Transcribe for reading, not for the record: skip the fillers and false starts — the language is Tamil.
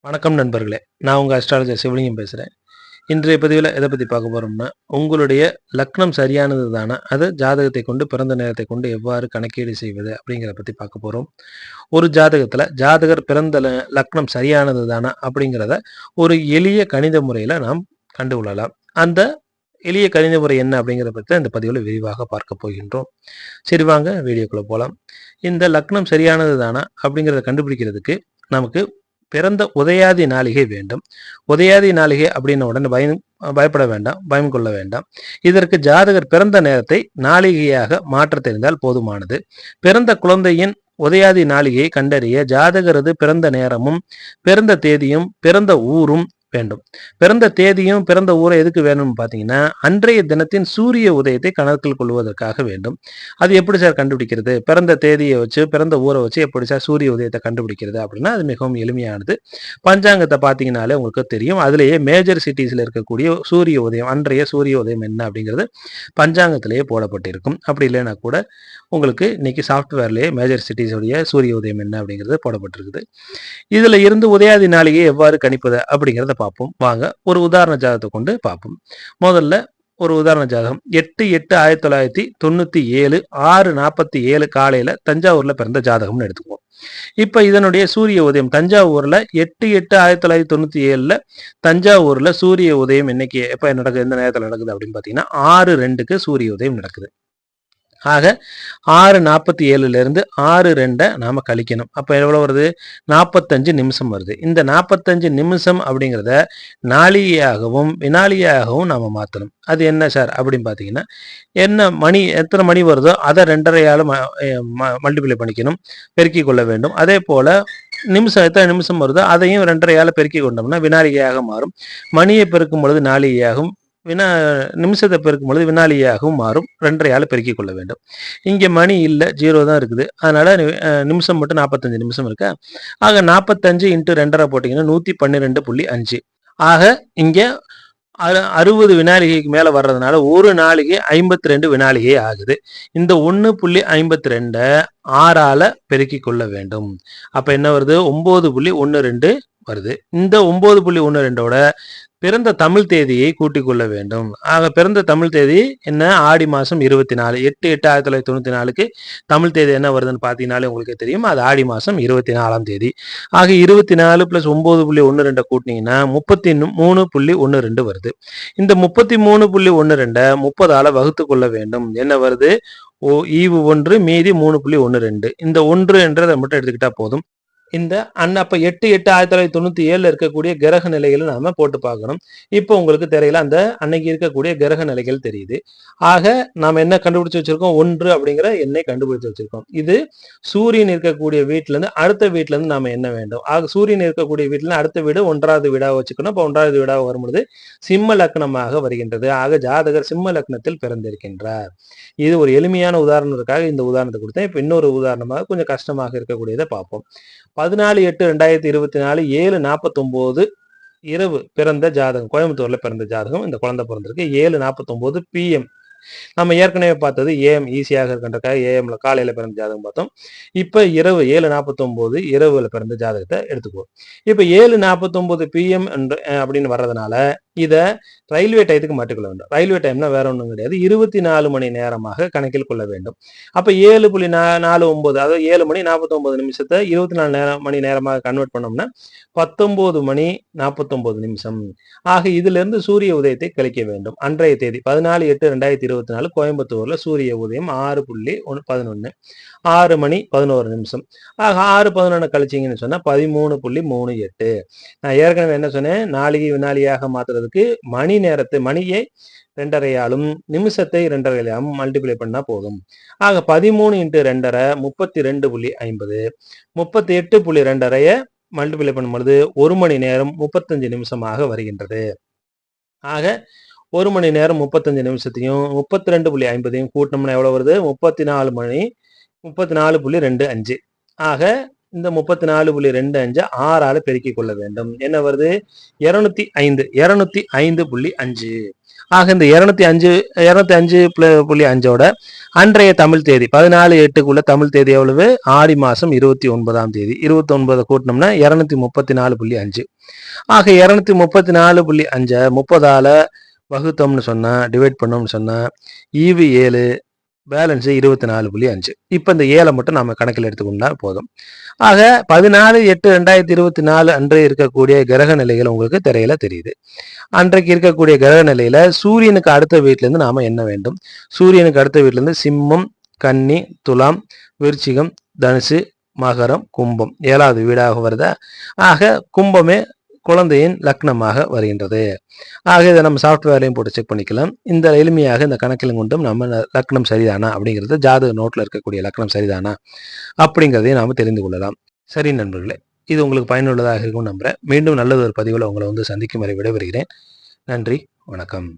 வணக்கம் நண்பர்களே, நான் உங்கள் அஸ்ட்ராலஜர் சிவலிங்கம் பேசுகிறேன். இன்றைய பதிவில் எதை பற்றி பார்க்க போகிறோம்னா, உங்களுடைய லக்னம் சரியானது தானே, அது ஜாதகத்தை கொண்டு பிறந்த நேரத்தை கொண்டு எவ்வாறு கணக்கீடு செய்வது அப்படிங்கிறத பற்றி பார்க்க போகிறோம். ஒரு ஜாதகத்தில் ஜாதகர் பிறந்த லக்னம் சரியானது தானே அப்படிங்கிறத ஒரு எளிய கணித முறையில் நாம் கண்டுகொள்ளலாம். அந்த எளிய கணித முறை என்ன அப்படிங்கிறத பற்றி இந்த பதிவில் விரிவாக பார்க்க போகின்றோம். சரி, வாங்க வீடியோக்குள்ளே போகலாம். இந்த லக்னம் சரியானது தானே அப்படிங்கிறத கண்டுபிடிக்கிறதுக்கு நமக்கு பிறந்த உதயாதி நாளிகை வேண்டும். உதயாதி நாளிகை அப்படின்ன உடனே பயப்பட வேண்டாம், பயம் கொள்ள வேண்டாம். இதற்கு ஜாதகர் பிறந்த நேரத்தை நாளிகையாக மாற்ற தெரிந்தால் போதுமானது. பிறந்த குழந்தையின் உதயாதி நாளிகையை கண்டறிய ஜாதகரது பிறந்த நேரமும் பிறந்த தேதியும் பிறந்த ஊரும் வேண்டும். பிறந்த தேதியும் பிறந்த ஊரை எதுக்கு வேணும்னு பார்த்தீங்கன்னா, அன்றைய தினத்தின் சூரிய உதயத்தை கணக்கில் கொள்வதற்காக வேண்டும். அது எப்படி சார் கண்டுபிடிக்கிறது? பிறந்த தேதியை வச்சு பிறந்த ஊரை வச்சு எப்படி சார் சூரிய உதயத்தை கண்டுபிடிக்கிறது அப்படின்னா, அது மிகவும் எளிமையானது. பஞ்சாங்கத்தை பார்த்தீங்கன்னாலே உங்களுக்கு தெரியும். அதுலேயே மேஜர் சிட்டிஸில் இருக்கக்கூடிய சூரிய உதயம், அன்றைய சூரிய உதயம் என்ன அப்படிங்கிறது பஞ்சாங்கத்திலேயே போடப்பட்டிருக்கும். அப்படி இல்லைன்னா கூட உங்களுக்கு இன்னைக்கு சாஃப்ட்வேர்லேயே மேஜர் சிட்டிஸுடைய சூரிய உதயம் என்ன அப்படிங்கிறது போடப்பட்டிருக்குது. இதுல இருந்து உதயாதி நாளிகையை எவ்வாறு கணிப்பது அப்படிங்கிறத பார்ப்போம். வாங்க ஒரு உதாரண ஜாதகத்தை கொண்டு பார்ப்போம். முதல்ல ஒரு உதாரண ஜாதகம் 8/8/1997 6:47 காலையில தஞ்சாவூர்ல பிறந்த ஜாதகம்னு எடுத்துக்குவோம். இப்ப இதனுடைய சூரிய உதயம் தஞ்சாவூர்ல 8/8/1997 தஞ்சாவூர்ல சூரிய உதயம் இன்னைக்கு எப்ப நடக்குது, எந்த நேரத்தில் நடக்குது அப்படின்னு பாத்தீங்கன்னா 6:02 சூரிய உதயம் நடக்குது. ஆக 6:47 6:02 நாம கழிக்கணும். அப்ப எவ்வளவு வருது? 45 நிமிஷம் வருது. இந்த 45 நிமிஷம் அப்படிங்கிறத நாளிகையாகவும் வினாளிகையாகவும் நாம மாற்றணும். அது என்ன சார் அப்படின்னு பார்த்தீங்கன்னா, என்ன மணி எத்தனை மணி வருதோ அதை 2.5ஆல மல்டிப்ளை பண்ணிக்கணும், பெருக்கிக் கொள்ள வேண்டும். அதே போல நிமிஷம் எத்தனை நிமிஷம் வருதோ அதையும் 2.5ஆல பெருக்கி கொண்டோம்னா வினாளிகையாக மாறும். மணியை பெருக்கும் பொழுது நாளிகையாகும், நிமிஷத்தை பெருக்கும் பொழுது வினாளியாகவும் மாறும். 2.5ஆல பெருக்கிக் கொள்ள வேண்டும். இங்கே மணி இல்லை, 0 தான் இருக்குது. அதனால நிமிஷம் மட்டும் 45 நிமிஷம் இருக்கு. ஆக 45 × 2.5 போட்டிங்கன்னா 112.5. ஆக இங்கே 60 வினாளிகைக்கு மேல வர்றதுனால ஒரு நாளிகை 52 வினாளிகை ஆகுது. இந்த 1.52 6ஆல பெருக்கிக் கொள்ள வேண்டும். அப்ப என்ன வருது? 9.12 வருது. இந்த 9.12ஓட பிறந்த தமிழ் தேதியை கூட்டிக் கொள்ள வேண்டும். ஆக பிறந்த தமிழ் தேதி என்ன? ஆடி மாசம் 24. 8/8/1994க்கு தமிழ் தேதி என்ன வருதுன்னு பார்த்தீங்கன்னாலே உங்களுக்கு தெரியும். அது ஆடி மாசம் 24ஆம் தேதி. ஆக 24 + 9.12 கூட்டினீங்கன்னா 33.12 வருது. இந்த 33.12 30ஆல வகுத்து கொள்ள வேண்டும். என்ன வருது? ஈவு 1 மீதி 3.12. இந்த 1 என்றதை மட்டும் எடுத்துக்கிட்டா போதும். இந்த அப்ப 8/8/1997 இருக்கக்கூடிய கிரக நிலைகளை நாம போட்டு பார்க்கணும். இப்போ உங்களுக்கு தெரியல, அந்த அன்னைக்கு இருக்கக்கூடிய கிரக நிலைகள் தெரியுது. ஆக நாம என்ன கண்டுபிடிச்சு வச்சிருக்கோம்? 1 அப்படிங்கிற எண்ணை கண்டுபிடிச்சு வச்சிருக்கோம். இது சூரியன் இருக்கக்கூடிய வீட்டுல இருந்து அடுத்த வீட்டுல இருந்து நாம என்ன வேண்டும்? ஆக சூரியன் இருக்கக்கூடிய வீட்டுல இருந்து அடுத்த வீடு 1வது வீடாக வச்சுக்கணும். இப்போ 1வது வீடாக வரும்பொழுது சிம்ம லக்னமாக வருகின்றது. ஆக ஜாதகர் சிம்ம லக்னத்தில் பிறந்திருக்கின்றார். இது ஒரு எளிமையான உதாரணத்துக்காக இந்த உதாரணத்தை கொடுத்தேன். இப்ப இன்னொரு உதாரணமாக கொஞ்சம் கஷ்டமாக இருக்கக்கூடியதை பார்ப்போம். 14/8/2024 7:49 இரவு பிறந்த ஜாதகம், கோயம்புத்தூர்ல பிறந்த ஜாதகம். இந்த குழந்தை பிறந்திருக்கு 7:49 PM. நம்ம ஏற்கனவே பார்த்தது AM ஈஸியாக இருக்கின்றக்காக AMல காலையில பிறந்த ஜாதகம் பார்த்தோம். இப்ப இரவு 7:49 இரவுல பிறந்த ஜாதகத்தை எடுத்துக்குவோம். இப்ப 7:49 PM அப்படின்னு வர்றதுனால இத ரயில்வே டயத்துக்கு மாற்றிக்கொள்ள வேண்டும். ரயில்வே டைம்னா வேற ஒன்றும் கிடையாது, 24 மணி நேரமாக கணக்கில் கொள்ள வேண்டும். அப்ப 7.49 அதாவது 7 மணி 49 நிமிஷத்தை 24 மணி நேரமாக கன்வெர்ட் பண்ணோம்னா 19 மணி 49 நிமிஷம். ஆக இதுல இருந்து சூரிய உதயத்தை கழிக்க வேண்டும். அன்றைய தேதி 14/8/2024 கோயம்புத்தூர்ல சூரிய உதயம் 6.11 6 மணி 11 நிமிஷம். ஆக 6:11 கழிச்சிங்கன்னு சொன்னா 13.38. நான் ஏற்கனவே என்ன சொன்னேன்? நாளிகை வினாளியாக மாத்துறதுக்கு மணி நேரத்தை மணியை 2.5ஆலும் நிமிஷத்தை 2.5ஆலும் மல்டிப்ளை பண்ணா போதும். ஆக 13 × 2.5 32.50. 38.2 மல்டிப்ளை பண்ணும் பொழுது 1 மணி நேரம் 35 நிமிஷமாக வருகின்றது. ஆக 1 மணி நேரம் 35 நிமிஷத்தையும் 32.50 கூட்டினோம்னா எவ்வளவு வருது? 34 மணி 34.25. ஆக இந்த 34.25 6ஆல பெருக்கிக் கொள்ள வேண்டும். என்ன வருது? 205 205.5. ஆக இந்த 205.5 அன்றைய தமிழ் தேதி 14/8 தமிழ் தேதி எவ்வளவு? ஆடி மாசம் 29ஆம் தேதி. 29 கூட்டினோம்னா 234.5. ஆக 234.5 30ஆல வகுத்தோம்னு சொன்னா, டிவைட் பண்ணோம்னு சொன்னா, ஈவு 7, பேலன்ஸ் 24.5. இப்ப இந்த 7 மட்டும் நாம கணக்கில் எடுத்துக்கொண்டா போதும். ஆக 14/8/2024 அன்று இருக்கக்கூடிய கிரக நிலைகள் உங்களுக்கு திரையில தெரியுது. அன்றைக்கு இருக்கக்கூடிய கிரக நிலையில சூரியனுக்கு அடுத்த வீட்டுல இருந்து நாம என்ன வேண்டும்? சூரியனுக்கு அடுத்த வீட்டுல இருந்து சிம்மம், கன்னி, துலாம், விருச்சிகம், தனுசு, மகரம், கும்பம் 7வது வீடாக வருதா? ஆக கும்பமே குழந்தையின் லக்னமாக வருகின்றது. ஆக இதை நம்ம சாஃப்ட்வேர்லையும் போட்டு செக் பண்ணிக்கலாம். இந்த எளிமையாக இந்த கணக்கிலும் கொண்டும் நம்ம லக்னம் சரிதானா அப்படிங்கிறது, ஜாதக நோட்டில் இருக்கக்கூடிய லக்னம் சரிதானா அப்படிங்கிறதையும் நாம் தெரிந்து கொள்ளலாம். சரி நண்பர்களே, இது உங்களுக்கு பயனுள்ளதாக இருக்கும் நம்புறேன். மீண்டும் நல்லது ஒரு பதிவில் உங்களை சந்திக்கும் வரை விடைபெறுகிறேன். நன்றி, வணக்கம்.